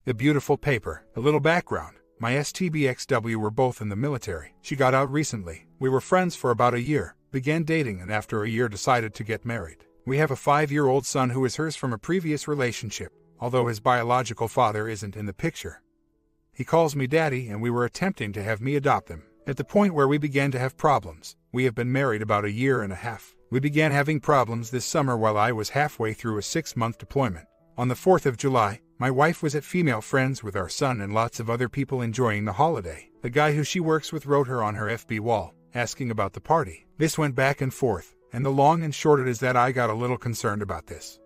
A beautiful paper. A little background. My STBXW were both in the military. She got out recently. We were friends for about a year, began dating, and after a year decided to get married. We have a 5-year-old son who is hers from a previous relationship, although his biological father isn't in the picture. He calls me daddy, and we were attempting to have me adopt him. At the point where we began to have problems. We have been married about a year and a half. We began having problems this summer while I was halfway through a 6-month deployment. On the 4th of July, my wife was at female friends with our son and lots of other people enjoying the holiday. The guy who she works with wrote her on her FB wall, asking about the party. This went back and forth, and the long and short of it is that I got a little concerned about this.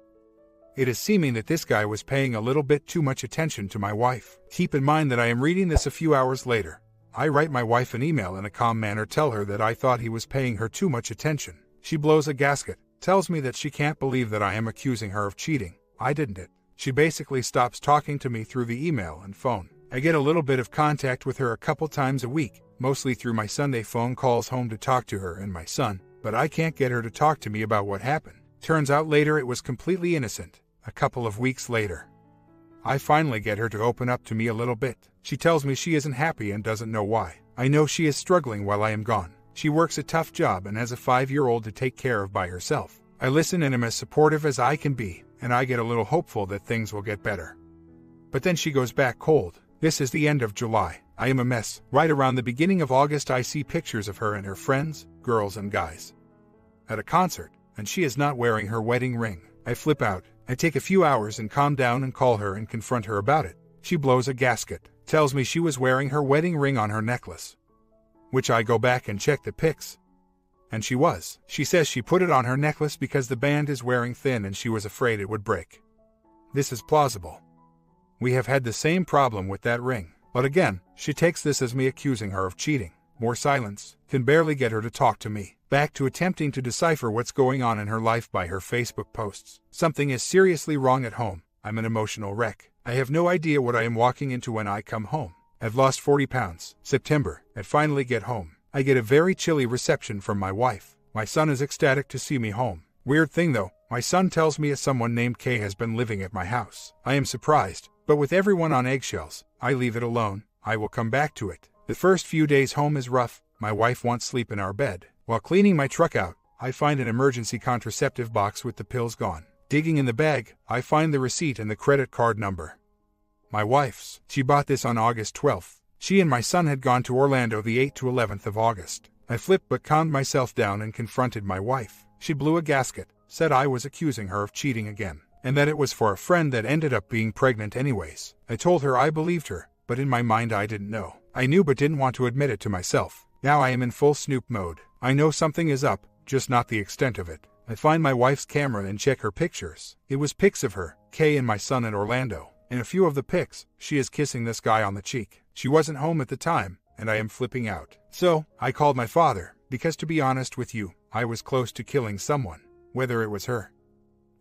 It is seeming that this guy was paying a little bit too much attention to my wife. Keep in mind that I am reading this a few hours later. I write my wife an email in a calm manner, tell her that I thought he was paying her too much attention. She blows a gasket, tells me that she can't believe that I am accusing her of cheating. I didn't it. She basically stops talking to me through the email and phone. I get a little bit of contact with her a couple times a week, mostly through my Sunday phone calls home to talk to her and my son, but I can't get her to talk to me about what happened. Turns out later it was completely innocent. A couple of weeks later, I finally get her to open up to me a little bit. She tells me she isn't happy and doesn't know why. I know she is struggling while I am gone. She works a tough job and has a 5-year-old to take care of by herself. I listen and am as supportive as I can be, and I get a little hopeful that things will get better. But then she goes back cold. This is the end of July. I am a mess. Right around the beginning of August I see pictures of her and her friends, girls and guys, at a concert, and she is not wearing her wedding ring. I flip out. I take a few hours and calm down and call her and confront her about it. She blows a gasket, tells me she was wearing her wedding ring on her necklace, which I go back and check the pics. And she was. She says she put it on her necklace because the band is wearing thin and she was afraid it would break. This is plausible. We have had the same problem with that ring. But again, she takes this as me accusing her of cheating. More silence. Can barely get her to talk to me. Back to attempting to decipher what's going on in her life by her Facebook posts. Something is seriously wrong at home. I'm an emotional wreck. I have no idea what I am walking into when I come home. I've lost 40 pounds. September. I finally get home. I get a very chilly reception from my wife. My son is ecstatic to see me home. Weird thing though, my son tells me someone named Kay has been living at my house. I am surprised, but with everyone on eggshells, I leave it alone. I will come back to it. The first few days home is rough. My wife won't sleep in our bed. While cleaning my truck out, I find an emergency contraceptive box with the pills gone. Digging in the bag, I find the receipt and the credit card number. My wife's. She bought this on August 12th. She and my son had gone to Orlando the 8th to 11th of August. I flipped but calmed myself down and confronted my wife. She blew a gasket, said I was accusing her of cheating again, and that it was for a friend that ended up being pregnant anyways. I told her I believed her, but in my mind I didn't know. I knew but didn't want to admit it to myself. Now I am in full Snoop mode. I know something is up, just not the extent of it. I find my wife's camera and check her pictures. It was pics of her, Kay and my son in Orlando. In a few of the pics, she is kissing this guy on the cheek. She wasn't home at the time, and I am flipping out. So, I called my father, because to be honest with you, I was close to killing someone, whether it was her,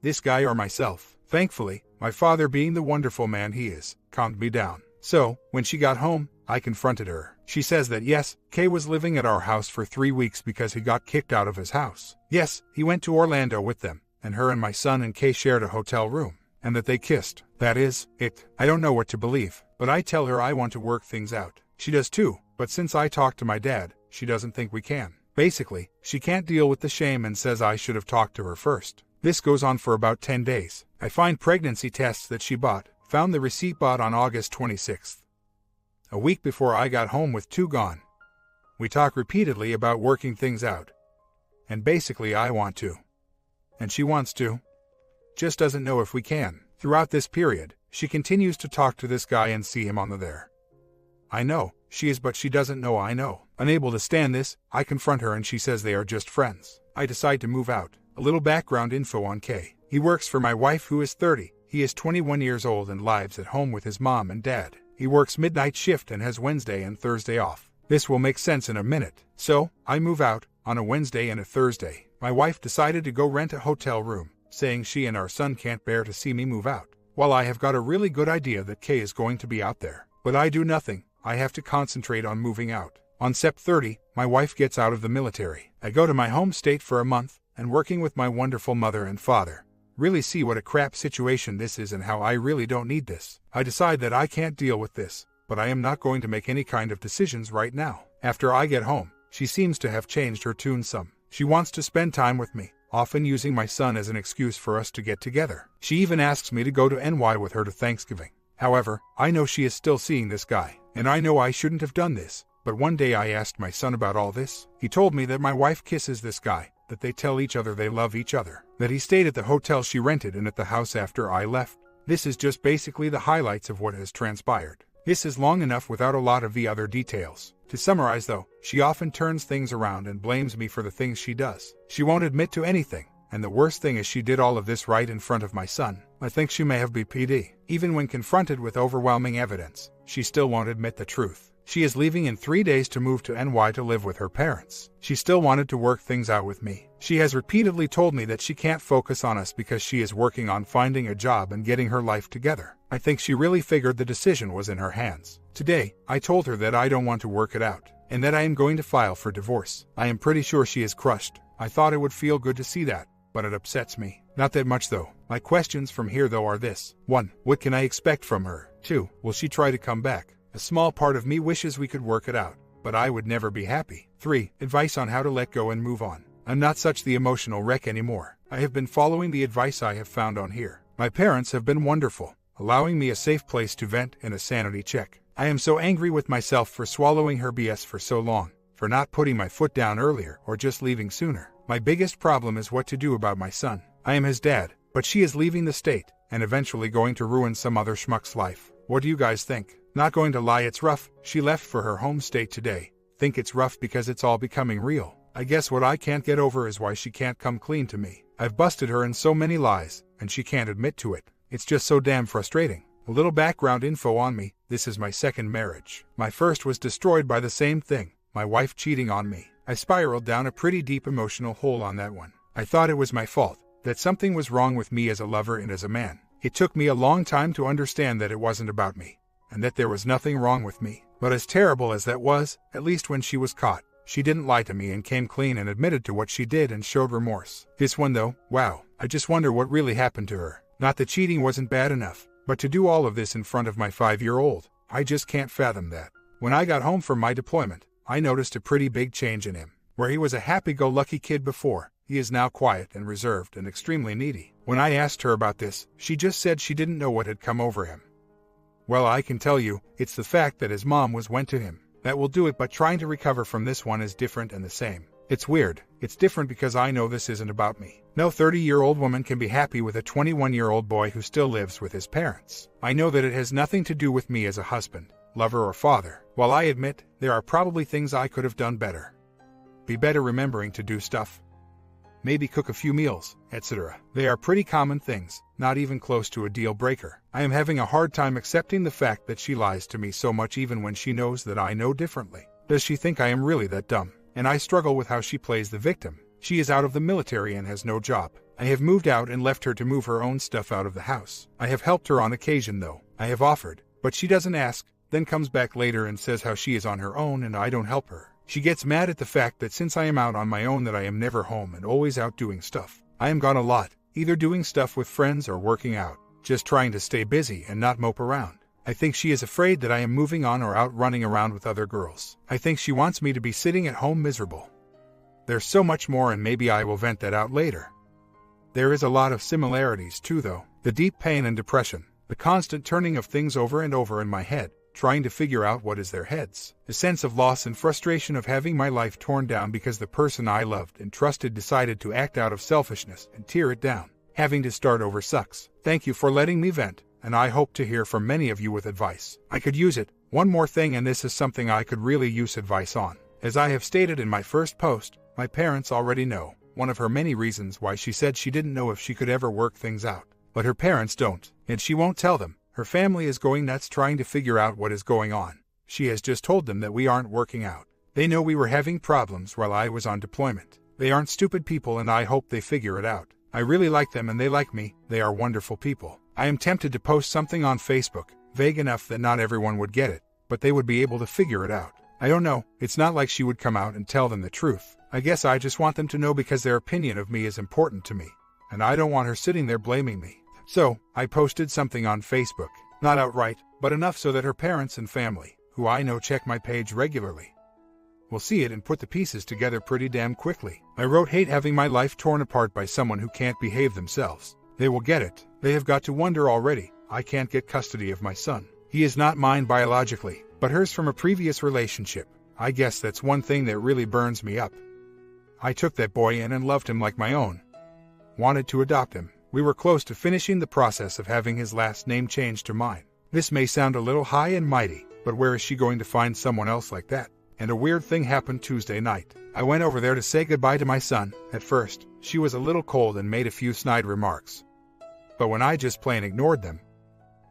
this guy or myself. Thankfully, my father, being the wonderful man he is, calmed me down. So, when she got home, I confronted her. She says that yes, Kay was living at our house for 3 weeks because he got kicked out of his house. Yes, he went to Orlando with them, and her and my son and Kay shared a hotel room, and that they kissed. That is it. I don't know what to believe, but I tell her I want to work things out. She does too, but since I talked to my dad, she doesn't think we can. Basically, she can't deal with the shame and says I should have talked to her first. This goes on for about 10 days. I find pregnancy tests that she bought, found the receipt bought on August 26th. A week before I got home with 2 gone. We talk repeatedly about working things out. And basically I want to. And she wants to. Just doesn't know if we can. Throughout this period, she continues to talk to this guy and see him on the there. I know, she is, but she doesn't know I know. Unable to stand this, I confront her and she says they are just friends. I decide to move out. A little background info on Kay. He works for my wife who is 30. He is 21 years old and lives at home with his mom and dad. He works midnight shift and has Wednesday and Thursday off. This will make sense in a minute. So, I move out, on a Wednesday and a Thursday. My wife decided to go rent a hotel room, saying she and our son can't bear to see me move out. While I have got a really good idea that Kay is going to be out there, but I do nothing. I have to concentrate on moving out. On Sept 30, my wife gets out of the military. I go to my home state for a month, and working with my wonderful mother and father. really see what a crap situation this is and how I really don't need this. I decide that I can't deal with this, but I am not going to make any kind of decisions right now. After I get home, she seems to have changed her tune some. She wants to spend time with me, often using my son as an excuse for us to get together. She even asks me to go to NY with her to Thanksgiving. However, I know she is still seeing this guy, and I know I shouldn't have done this. But one day I asked my son about all this. He told me that my wife kisses this guy, that they tell each other they love each other, that he stayed at the hotel she rented and at the house after I left. This is just basically the highlights of what has transpired. This is long enough without a lot of the other details. To summarize though, she often turns things around and blames me for the things she does. She won't admit to anything, and the worst thing is she did all of this right in front of my son. I think she may have BPD. Even when confronted with overwhelming evidence, she still won't admit the truth. She is leaving in 3 days to move to NY to live with her parents. She still wanted to work things out with me. She has repeatedly told me that she can't focus on us because she is working on finding a job and getting her life together. I think she really figured the decision was in her hands. Today, I told her that I don't want to work it out, and that I am going to file for divorce. I am pretty sure she is crushed. I thought it would feel good to see that, but it upsets me. Not that much though. My questions from here though are this. 1. What can I expect from her? 2. Will she try to come back? A small part of me wishes we could work it out, but I would never be happy. 3. Advice on how to let go and move on. I'm not such the emotional wreck anymore. I have been following the advice I have found on here. My parents have been wonderful, allowing me a safe place to vent and a sanity check. I am so angry with myself for swallowing her BS for so long, for not putting my foot down earlier or just leaving sooner. My biggest problem is what to do about my son. I am his dad, but she is leaving the state and eventually going to ruin some other schmuck's life. What do you guys think? Not going to lie, it's rough. She left for her home state today. Think it's rough because it's all becoming real. I guess what I can't get over is why she can't come clean to me. I've busted her in so many lies, and she can't admit to it. It's just so damn frustrating. A little background info on me. This is my second marriage. My first was destroyed by the same thing, my wife cheating on me. I spiraled down a pretty deep emotional hole on that one. I thought it was my fault, that something was wrong with me as a lover and as a man. It took me a long time to understand that it wasn't about me, and that there was nothing wrong with me. But as terrible as that was, at least when she was caught, she didn't lie to me and came clean and admitted to what she did and showed remorse. This one though, wow, I just wonder what really happened to her. Not that cheating wasn't bad enough, but to do all of this in front of my 5-year-old, I just can't fathom that. When I got home from my deployment, I noticed a pretty big change in him. Where he was a happy-go-lucky kid before, he is now quiet and reserved and extremely needy. When I asked her about this, she just said she didn't know what had come over him. Well, I can tell you, it's the fact that his mom went to him. That will do it, but trying to recover from this one is different and the same. It's weird. It's different because I know this isn't about me. No 30-year-old woman can be happy with a 21-year-old boy who still lives with his parents. I know that it has nothing to do with me as a husband, lover, or father. While I admit, there are probably things I could have done better. Be better remembering to do stuff. Maybe cook a few meals, etc. They are pretty common things, not even close to a deal breaker. I am having a hard time accepting the fact that she lies to me so much even when she knows that I know differently. Does she think I am really that dumb? And I struggle with how she plays the victim. She is out of the military and has no job. I have moved out and left her to move her own stuff out of the house. I have helped her on occasion though. I have offered, but she doesn't ask, then comes back later and says how she is on her own and I don't help her. She gets mad at the fact that since I am out on my own that I am never home and always out doing stuff. I am gone a lot, either doing stuff with friends or working out, just trying to stay busy and not mope around. I think she is afraid that I am moving on or out running around with other girls. I think she wants me to be sitting at home miserable. There's so much more and maybe I will vent that out later. There is a lot of similarities too though. The deep pain and depression, the constant turning of things over and over in my head, trying to figure out what is their heads. The sense of loss and frustration of having my life torn down because the person I loved and trusted decided to act out of selfishness and tear it down. Having to start over sucks. Thank you for letting me vent, and I hope to hear from many of you with advice. I could use it. One more thing, and this is something I could really use advice on. As I have stated in my first post, my parents already know one of her many reasons why she said she didn't know if she could ever work things out. But her parents don't, and she won't tell them. Her family is going nuts trying to figure out what is going on. She has just told them that we aren't working out. They know we were having problems while I was on deployment. They aren't stupid people and I hope they figure it out. I really like them and they like me. They are wonderful people. I am tempted to post something on Facebook, vague enough that not everyone would get it, but they would be able to figure it out. I don't know, it's not like she would come out and tell them the truth. I guess I just want them to know because their opinion of me is important to me. and I don't want her sitting there blaming me. So, I posted something on Facebook. Not outright, but enough so that her parents and family, who I know check my page regularly, will see it and put the pieces together pretty damn quickly. I wrote, hate having my life torn apart by someone who can't behave themselves. They will get it. They have got to wonder already. I can't get custody of my son. He is not mine biologically, but hers from a previous relationship. I guess that's one thing that really burns me up. I took that boy in and loved him like my own. Wanted to adopt him. We were close to finishing the process of having his last name changed to mine. This may sound a little high and mighty, but where is she going to find someone else like that? And a weird thing happened Tuesday night. I went over there to say goodbye to my son. At first, she was a little cold and made a few snide remarks. But when I just plain ignored them,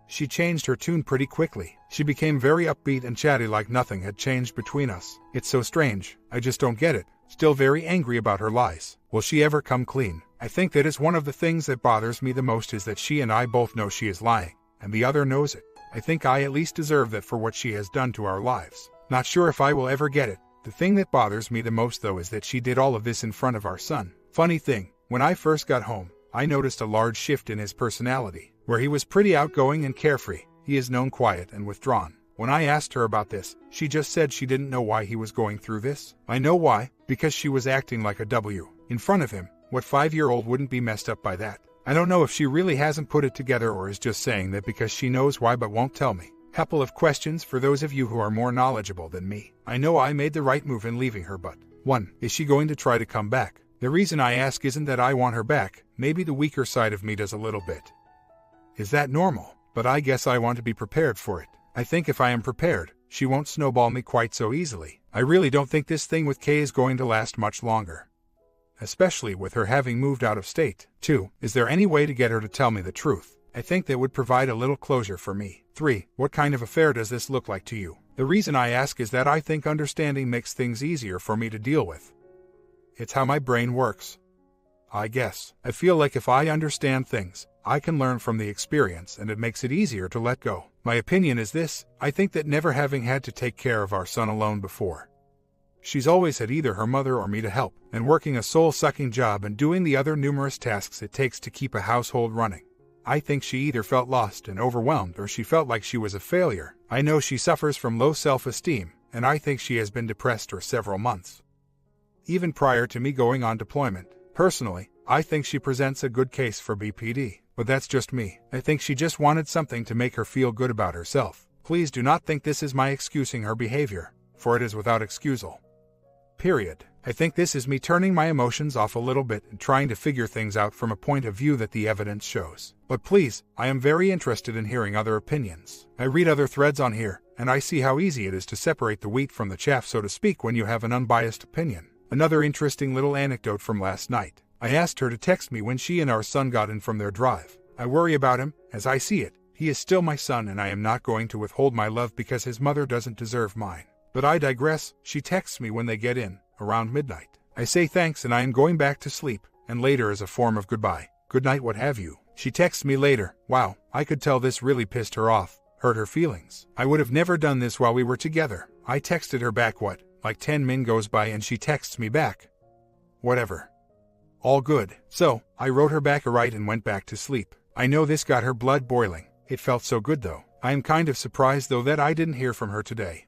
she changed her tune pretty quickly. She became very upbeat and chatty like nothing had changed between us. It's so strange. I just don't get it. Still very angry about her lies. Will she ever come clean? I think that is one of the things that bothers me the most, is that she and I both know she is lying, and the other knows it. I think I at least deserve that for what she has done to our lives. Not sure if I will ever get it. The thing that bothers me the most though is that she did all of this in front of our son. Funny thing, when I first got home, I noticed a large shift in his personality. Where he was pretty outgoing and carefree, he is known quiet and withdrawn. When I asked her about this, she just said she didn't know why he was going through this. I know why, because she was acting like a W in front of him. What 5-year-old wouldn't be messed up by that? I don't know if she really hasn't put it together or is just saying that because she knows why but won't tell me. Couple of questions for those of you who are more knowledgeable than me. I know I made the right move in leaving her, but 1. Is she going to try to come back? The reason I ask isn't that I want her back. Maybe the weaker side of me does a little bit. Is that normal? But I guess I want to be prepared for it. I think if I am prepared, she won't snowball me quite so easily. I really don't think this thing with Kay is going to last much longer, especially with her having moved out of state. 2. Is there any way to get her to tell me the truth? I think that would provide a little closure for me. 3. What kind of affair does this look like to you? The reason I ask is that I think understanding makes things easier for me to deal with. It's how my brain works, I guess. I feel like if I understand things, I can learn from the experience and it makes it easier to let go. My opinion is this: I think that never having had to take care of our son alone before, she's always had either her mother or me to help, and working a soul-sucking job and doing the other numerous tasks it takes to keep a household running. I think she either felt lost and overwhelmed or she felt like she was a failure. I know she suffers from low self-esteem, and I think she has been depressed for several months, even prior to me going on deployment. Personally, I think she presents a good case for BPD, but that's just me. I think she just wanted something to make her feel good about herself. Please do not think this is my excusing her behavior, for it is without excusal. Period. I think this is me turning my emotions off a little bit and trying to figure things out from a point of view that the evidence shows. But please, I am very interested in hearing other opinions. I read other threads on here, and I see how easy it is to separate the wheat from the chaff, so to speak, when you have an unbiased opinion. Another interesting little anecdote from last night. I asked her to text me when she and our son got in from their drive. I worry about him. As I see it, he is still my son, and I am not going to withhold my love because his mother doesn't deserve mine. But I digress. She texts me when they get in, around midnight. I say thanks and I am going back to sleep, and later as a form of goodbye, good night, what have you. She texts me later. Wow, I could tell this really pissed her off, hurt her feelings. I would have never done this while we were together. I texted her back, what, like 10 min goes by and she texts me back, whatever. All good. So, I wrote her back a right and went back to sleep. I know this got her blood boiling. It felt so good though. I am kind of surprised though that I didn't hear from her today.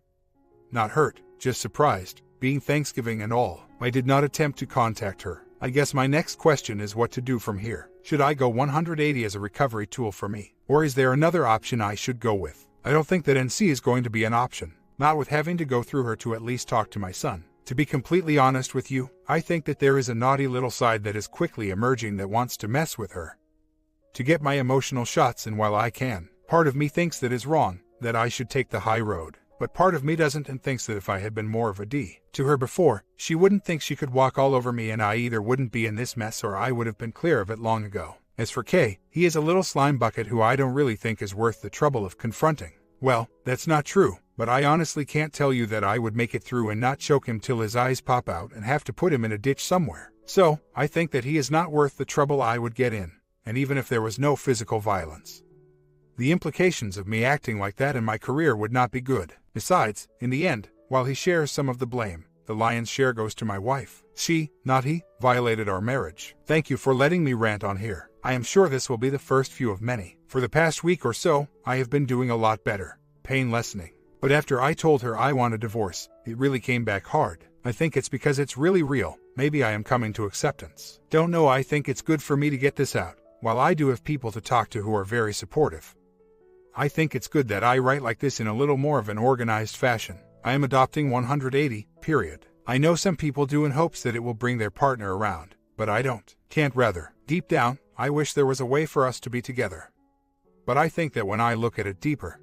Not hurt, just surprised. Being Thanksgiving and all, I did not attempt to contact her. I guess my next question is what to do from here. Should I go 180 as a recovery tool for me? Or is there another option I should go with? I don't think that NC is going to be an option. Not with having to go through her to at least talk to my son. To be completely honest with you, I think that there is a naughty little side that is quickly emerging that wants to mess with her, to get my emotional shots, and while I can, part of me thinks that is wrong, that I should take the high road. But part of me doesn't, and thinks that if I had been more of a D to her before, she wouldn't think she could walk all over me, and I either wouldn't be in this mess or I would have been clear of it long ago. As for Kay, he is a little slime bucket who I don't really think is worth the trouble of confronting. Well, that's not true, but I honestly can't tell you that I would make it through and not choke him till his eyes pop out and have to put him in a ditch somewhere. So, I think that he is not worth the trouble I would get in, and even if there was no physical violence, the implications of me acting like that in my career would not be good. Besides, in the end, while he shares some of the blame, the lion's share goes to my wife. She, not he, violated our marriage. Thank you for letting me rant on here. I am sure this will be the first few of many. For the past week or so, I have been doing a lot better. Pain lessening. But after I told her I want a divorce, it really came back hard. I think it's because it's really real. Maybe I am coming to acceptance. Don't know, I think it's good for me to get this out. While I do have people to talk to who are very supportive, I think it's good that I write like this in a little more of an organized fashion. I am adopting 180, period. I know some people do in hopes that it will bring their partner around, but I don't. Can't rather. Deep down, I wish there was a way for us to be together. But I think that when I look at it deeper,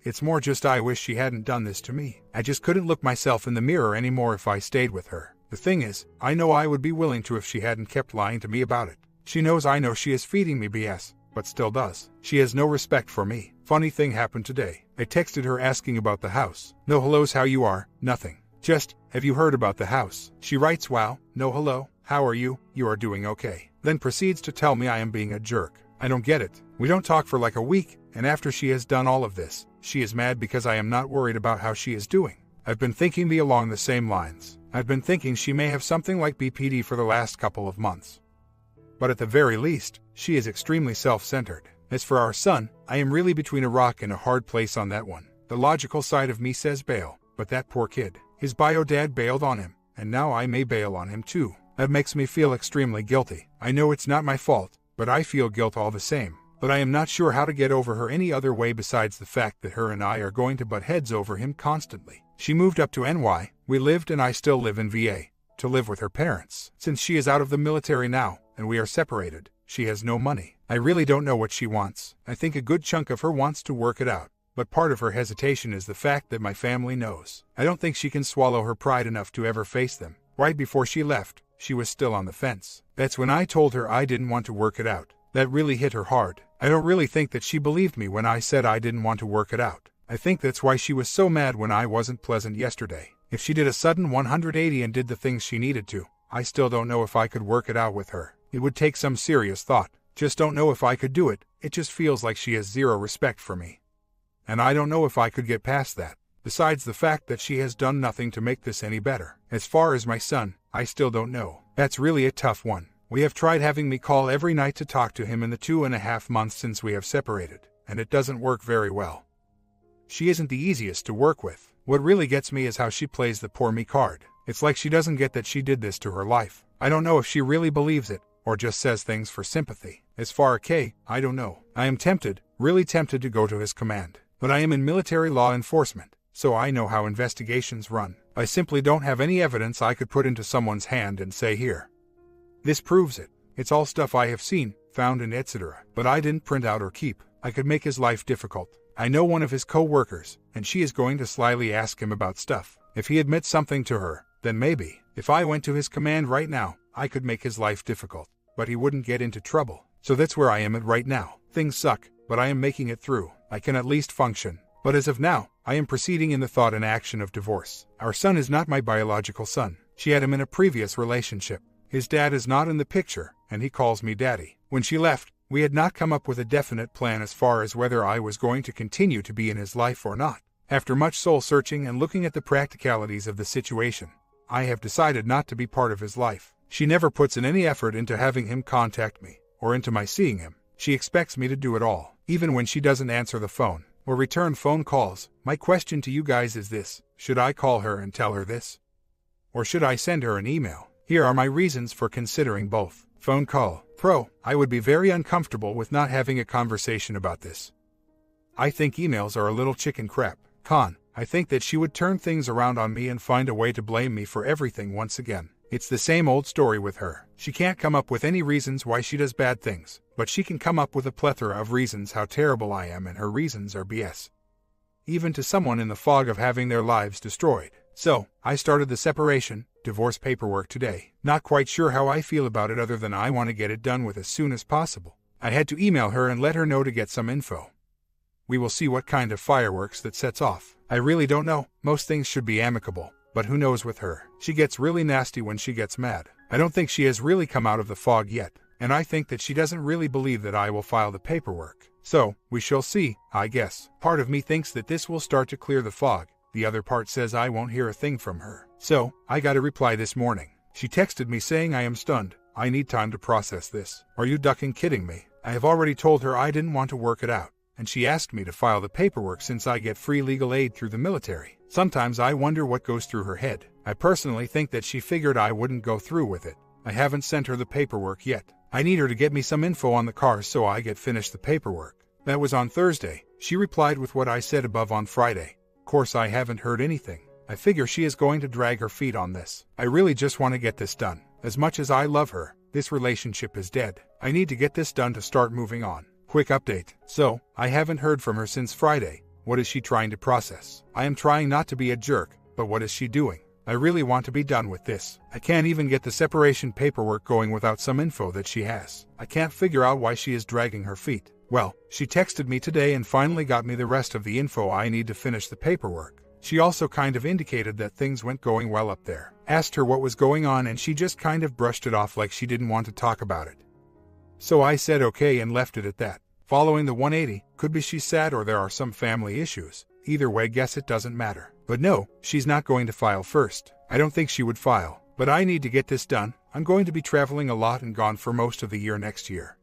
it's more just I wish she hadn't done this to me. I just couldn't look myself in the mirror anymore if I stayed with her. The thing is, I know I would be willing to if she hadn't kept lying to me about it. She knows I know she is feeding me BS, but still does. She has no respect for me. Funny thing happened today. I texted her asking about the house. No hellos, how you are, nothing. Just, have you heard about the house? She writes, wow, no hello, how are you? You are doing okay. Then proceeds to tell me I am being a jerk. I don't get it. We don't talk for like a week, and after she has done all of this, she is mad because I am not worried about how she is doing. I've been thinking along the same lines. I've been thinking she may have something like BPD for the last couple of months. But at the very least, she is extremely self-centered. As for our son, I am really between a rock and a hard place on that one. The logical side of me says bail, but that poor kid. His bio dad bailed on him, and now I may bail on him too. That makes me feel extremely guilty. I know it's not my fault, but I feel guilt all the same. But I am not sure how to get over her any other way besides the fact that her and I are going to butt heads over him constantly. She moved up to NY, we lived and I still live in VA, to live with her parents. Since she is out of the military now, and we are separated, she has no money. I really don't know what she wants. I think a good chunk of her wants to work it out. But part of her hesitation is the fact that my family knows. I don't think she can swallow her pride enough to ever face them. Right before she left, she was still on the fence. That's when I told her I didn't want to work it out. That really hit her hard. I don't really think that she believed me when I said I didn't want to work it out. I think that's why she was so mad when I wasn't pleasant yesterday. If she did a sudden 180 and did the things she needed to, I still don't know if I could work it out with her. It would take some serious thought. Just don't know if I could do it. It just feels like she has zero respect for me. And I don't know if I could get past that. Besides the fact that she has done nothing to make this any better. As far as my son, I still don't know. That's really a tough one. We have tried having me call every night to talk to him in the 2.5 months since we have separated, and it doesn't work very well. She isn't the easiest to work with. What really gets me is how she plays the poor me card. It's like she doesn't get that she did this to her life. I don't know if she really believes it, or just says things for sympathy. As far as K, I don't know. I am tempted, really tempted to go to his command. But I am in military law enforcement, so I know how investigations run. I simply don't have any evidence I could put into someone's hand and say here. This proves it. It's all stuff I have seen, found and etc. But I didn't print out or keep. I could make his life difficult. I know one of his co-workers, and she is going to slyly ask him about stuff. If he admits something to her, then maybe. If I went to his command right now, I could make his life difficult. But he wouldn't get into trouble. So that's where I am at right now. Things suck, but I am making it through. I can at least function. But as of now, I am proceeding in the thought and action of divorce. Our son is not my biological son. She had him in a previous relationship. His dad is not in the picture, and he calls me daddy. When she left, we had not come up with a definite plan as far as whether I was going to continue to be in his life or not. After much soul-searching and looking at the practicalities of the situation, I have decided not to be part of his life. She never puts in any effort into having him contact me, or into my seeing him. She expects me to do it all, even when she doesn't answer the phone, or return phone calls. My question to you guys is this: should I call her and tell her this? Or should I send her an email? Here are my reasons for considering both. Phone call. Pro, I would be very uncomfortable with not having a conversation about this. I think emails are a little chicken crap. Con, I think that she would turn things around on me and find a way to blame me for everything once again. It's the same old story with her. She can't come up with any reasons why she does bad things, but she can come up with a plethora of reasons how terrible I am, and her reasons are BS. Even to someone in the fog of having their lives destroyed. So, I started the separation, divorce paperwork today. Not quite sure how I feel about it other than I want to get it done with as soon as possible. I had to email her and let her know to get some info. We will see what kind of fireworks that sets off. I really don't know. Most things should be amicable, but who knows with her. She gets really nasty when she gets mad. I don't think she has really come out of the fog yet, and I think that she doesn't really believe that I will file the paperwork. So, we shall see, I guess. Part of me thinks that this will start to clear the fog. The other part says I won't hear a thing from her. So, I got a reply this morning. She texted me saying I am stunned. I need time to process this. Are you ducking kidding me? I have already told her I didn't want to work it out, and she asked me to file the paperwork since I get free legal aid through the military. Sometimes I wonder what goes through her head. I personally think that she figured I wouldn't go through with it. I haven't sent her the paperwork yet. I need her to get me some info on the car so I get finished the paperwork. That was on Thursday. She replied with what I said above on Friday. Of course, I haven't heard anything. I figure she is going to drag her feet on this. I really just want to get this done. As much as I love her, this relationship is dead. I need to get this done to start moving on. Quick update. So, I haven't heard from her since Friday. What is she trying to process? I am trying not to be a jerk, but what is she doing? I really want to be done with this. I can't even get the separation paperwork going without some info that she has. I can't figure out why she is dragging her feet. Well, she texted me today and finally got me the rest of the info I need to finish the paperwork. She also kind of indicated that things went going well up there. Asked her what was going on and she just kind of brushed it off like she didn't want to talk about it. So I said okay and left it at that. Following the 180, could be she's sad or there are some family issues. Either way, guess it doesn't matter. But no, she's not going to file first. I don't think she would file, but I need to get this done. I'm going to be traveling a lot and gone for most of the year next year.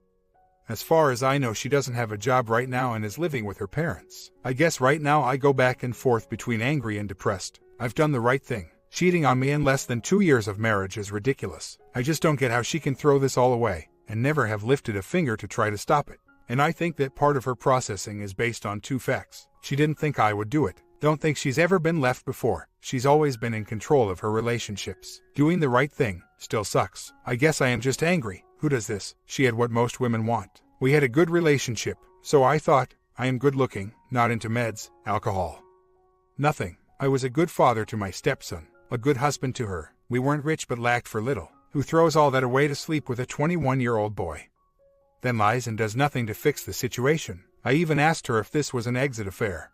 As far as I know, she doesn't have a job right now and is living with her parents. I guess right now I go back and forth between angry and depressed. I've done the right thing. Cheating on me in less than 2 years of marriage is ridiculous. I just don't get how she can throw this all away and never have lifted a finger to try to stop it. And I think that part of her processing is based on 2 facts. She didn't think I would do it. Don't think she's ever been left before. She's always been in control of her relationships. Doing the right thing still sucks. I guess I am just angry. Who does this? She had what most women want. We had a good relationship, so I thought, I am good looking, not into meds, alcohol. Nothing. I was a good father to my stepson, a good husband to her. We weren't rich but lacked for little. Who throws all that away to sleep with a 21-year-old boy? Then lies and does nothing to fix the situation. I even asked her if this was an exit affair.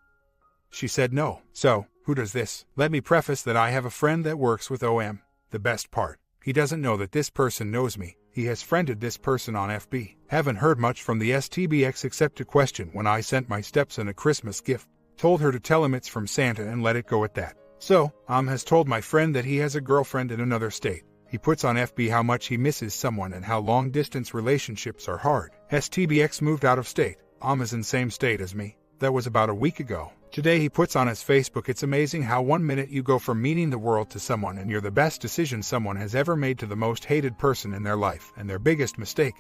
She said no. So, who does this? Let me preface that I have a friend that works with OM. The best part, he doesn't know that this person knows me. He has friended this person on FB. Haven't heard much from the STBX except to question when I sent my stepson a Christmas gift. Told her to tell him it's from Santa and let it go at that. So, has told my friend that he has a girlfriend in another state. He puts on FB how much he misses someone and how long-distance relationships are hard. STBX moved out of state. Is in same state as me. That was about a week ago. Today he puts on his Facebook, it's amazing how 1 minute you go from meaning the world to someone and you're the best decision someone has ever made to the most hated person in their life and their biggest mistake.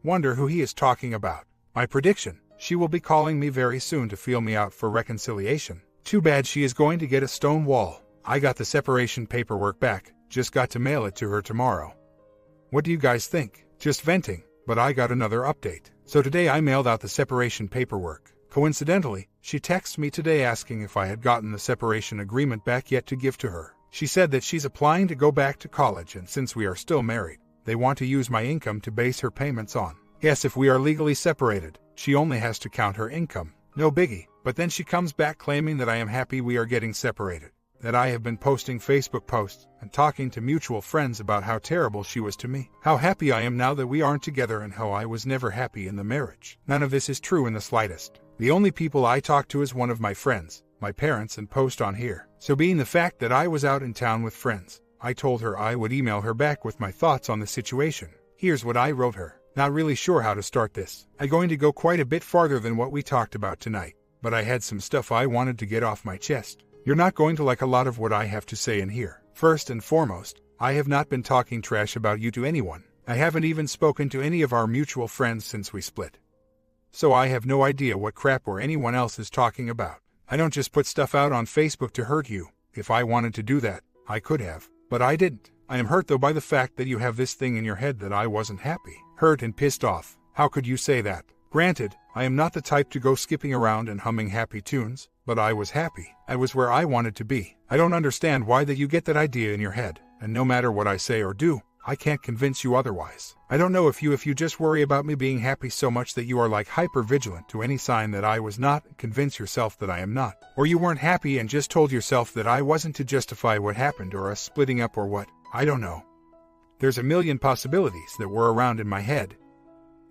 Wonder who he is talking about. My prediction, she will be calling me very soon to feel me out for reconciliation. Too bad she is going to get a stone wall. I got the separation paperwork back, just got to mail it to her tomorrow. What do you guys think? Just venting, but I got another update. So today I mailed out the separation paperwork. Coincidentally, she texted me today asking if I had gotten the separation agreement back yet to give to her. She said that she's applying to go back to college and since we are still married, they want to use my income to base her payments on. Yes, if we are legally separated, she only has to count her income. No biggie. But then she comes back claiming that I am happy we are getting separated. That I have been posting Facebook posts and talking to mutual friends about how terrible she was to me. How happy I am now that we aren't together and how I was never happy in the marriage. None of this is true in the slightest. The only people I talk to is one of my friends, my parents, and post on here. So being the fact that I was out in town with friends, I told her I would email her back with my thoughts on the situation. Here's what I wrote her. Not really sure how to start this. I'm going to go quite a bit farther than what we talked about tonight, but I had some stuff I wanted to get off my chest. You're not going to like a lot of what I have to say in here. First and foremost, I have not been talking trash about you to anyone. I haven't even spoken to any of our mutual friends since we split. So I have no idea what crap or anyone else is talking about. I don't just put stuff out on Facebook to hurt you. If I wanted to do that, I could have, but I didn't. I am hurt though by the fact that you have this thing in your head that I wasn't happy. Hurt and pissed off. How could you say that? Granted, I am not the type to go skipping around and humming happy tunes, but I was happy. I was where I wanted to be. I don't understand why that you get that idea in your head, and no matter what I say or do, I can't convince you otherwise. I don't know if you just worry about me being happy so much that you are like hyper vigilant to any sign that I was not and convince yourself that I am not. Or you weren't happy and just told yourself that I wasn't to justify what happened or us splitting up or what. I don't know. There's a million possibilities that were around in my head,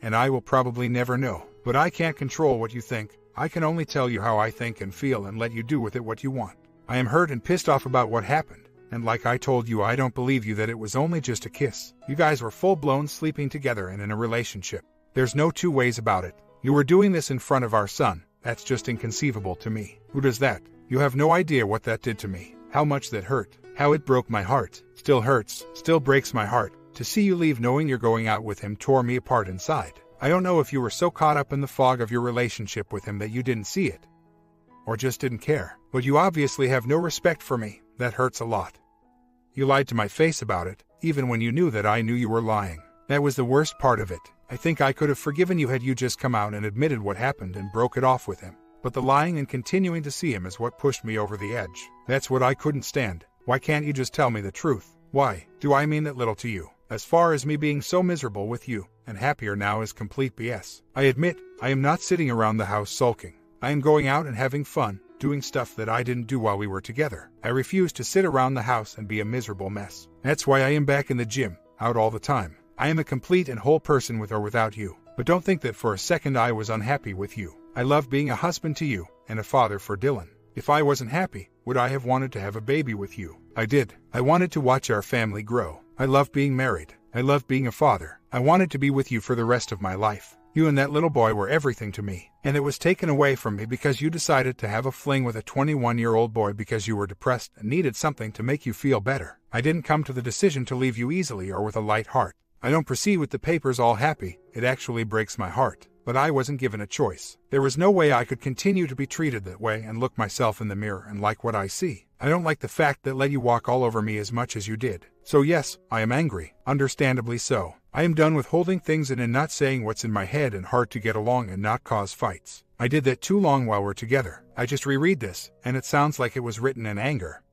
and I will probably never know. But I can't control what you think. I can only tell you how I think and feel and let you do with it what you want. I am hurt and pissed off about what happened, And like I told you, I don't believe you that it was only just a kiss. You guys were full-blown sleeping together and in a relationship. There's no two ways about it. You were doing this in front of our son. That's just inconceivable to me. Who does that? You have no idea what that did to me. How much that hurt. How it broke my heart. Still hurts. Still breaks my heart. To see you leave knowing you're going out with him tore me apart inside. I don't know if you were so caught up in the fog of your relationship with him that you didn't see it. Or just didn't care. But you obviously have no respect for me. That hurts a lot. You lied to my face about it, even when you knew that I knew you were lying. That was the worst part of it. I think I could have forgiven you had you just come out and admitted what happened and broke it off with him. But the lying and continuing to see him is what pushed me over the edge. That's what I couldn't stand. Why can't you just tell me the truth? Why do I mean that little to you? As far as me being so miserable with you and happier now is complete BS. I admit, I am not sitting around the house sulking. I am going out and having fun, doing stuff that I didn't do while we were together. I refuse to sit around the house and be a miserable mess. That's why I am back in the gym, out all the time. I am a complete and whole person with or without you. But don't think that for a second I was unhappy with you. I love being a husband to you and a father for Dylan. If I wasn't happy, would I have wanted to have a baby with you? I did. I wanted to watch our family grow. I love being married. I love being a father. I wanted to be with you for the rest of my life. You and that little boy were everything to me, and it was taken away from me because you decided to have a fling with a 21-year-old boy because you were depressed and needed something to make you feel better. I didn't come to the decision to leave you easily or with a light heart. I don't proceed with the papers all happy. It actually breaks my heart. But I wasn't given a choice. There was no way I could continue to be treated that way and look myself in the mirror and like what I see. I don't like the fact that let you walk all over me as much as you did. So yes, I am angry. Understandably so. I am done with holding things in and not saying what's in my head and heart to get along and not cause fights. I did that too long while we're together. I just reread this, and it sounds like it was written in anger.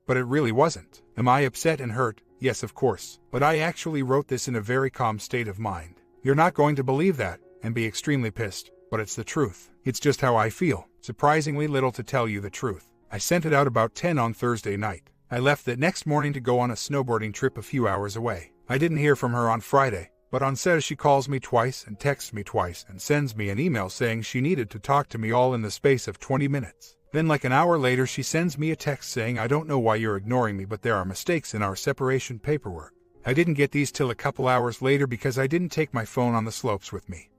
But it really wasn't. Am I upset and hurt? Yes, of course. But I actually wrote this in a very calm state of mind. You're not going to believe that and be extremely pissed, but it's the truth. It's just how I feel. Surprisingly little to tell you the truth. I sent it out about 10 on Thursday night. I left that next morning to go on a snowboarding trip a few hours away. I didn't hear from her on Friday, but on Saturday she calls me twice and texts me twice and sends me an email saying she needed to talk to me all in the space of 20 minutes. Then like an hour later she sends me a text saying I don't know why you're ignoring me but there are mistakes in our separation paperwork. I didn't get these till a couple hours later because I didn't take my phone on the slopes with me.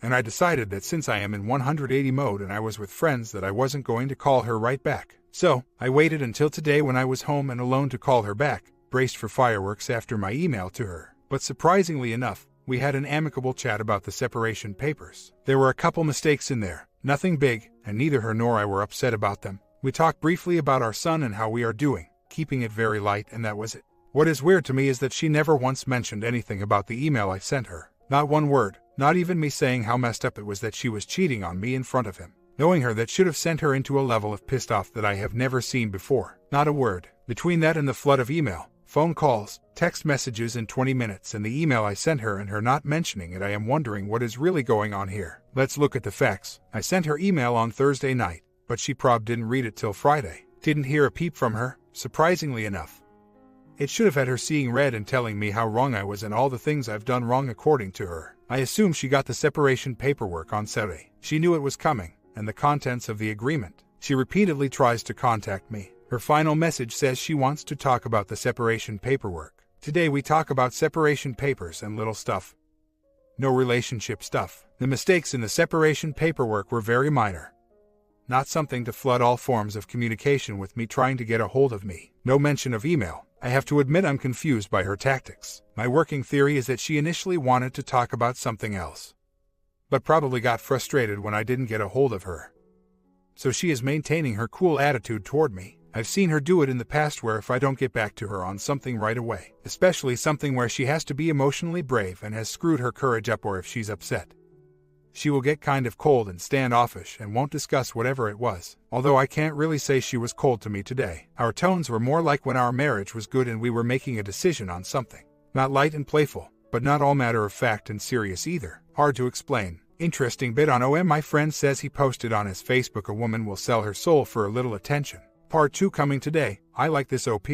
And I decided that since I am in 180 mode and I was with friends that I wasn't going to call her right back. So, I waited until today when I was home and alone to call her back, braced for fireworks after my email to her. But surprisingly enough, we had an amicable chat about the separation papers. There were a couple mistakes in there, nothing big, and neither her nor I were upset about them. We talked briefly about our son and how we are doing, keeping it very light, and that was it. What is weird to me is that she never once mentioned anything about the email I sent her. Not one word. Not even me saying how messed up it was that she was cheating on me in front of him. Knowing her, that should have sent her into a level of pissed off that I have never seen before. Not a word. Between that and the flood of email, phone calls, text messages in 20 minutes and the email I sent her and her not mentioning it, I am wondering what is really going on here. Let's look at the facts. I sent her email on Thursday night, but she didn't read it till Friday. Didn't hear a peep from her, surprisingly enough. It should have had her seeing red and telling me how wrong I was and all the things I've done wrong according to her. I assume she got the separation paperwork on Saturday. She knew it was coming, and the contents of the agreement. She repeatedly tries to contact me. Her final message says she wants to talk about the separation paperwork. Today we talk about separation papers and little stuff. No relationship stuff. The mistakes in the separation paperwork were very minor. Not something to flood all forms of communication with me trying to get a hold of me. No mention of email. I have to admit I'm confused by her tactics. My working theory is that she initially wanted to talk about something else, but probably got frustrated when I didn't get a hold of her. So she is maintaining her cool attitude toward me. I've seen her do it in the past where if I don't get back to her on something right away, especially something where she has to be emotionally brave and has screwed her courage up, or if she's upset, she will get kind of cold and standoffish and won't discuss whatever it was. Although I can't really say she was cold to me today. Our tones were more like when our marriage was good and we were making a decision on something. Not light and playful, but not all matter of fact and serious either. Hard to explain. Interesting bit on OM. My friend says he posted on his Facebook a woman will sell her soul for a little attention. Part 2 coming today. I like this OP.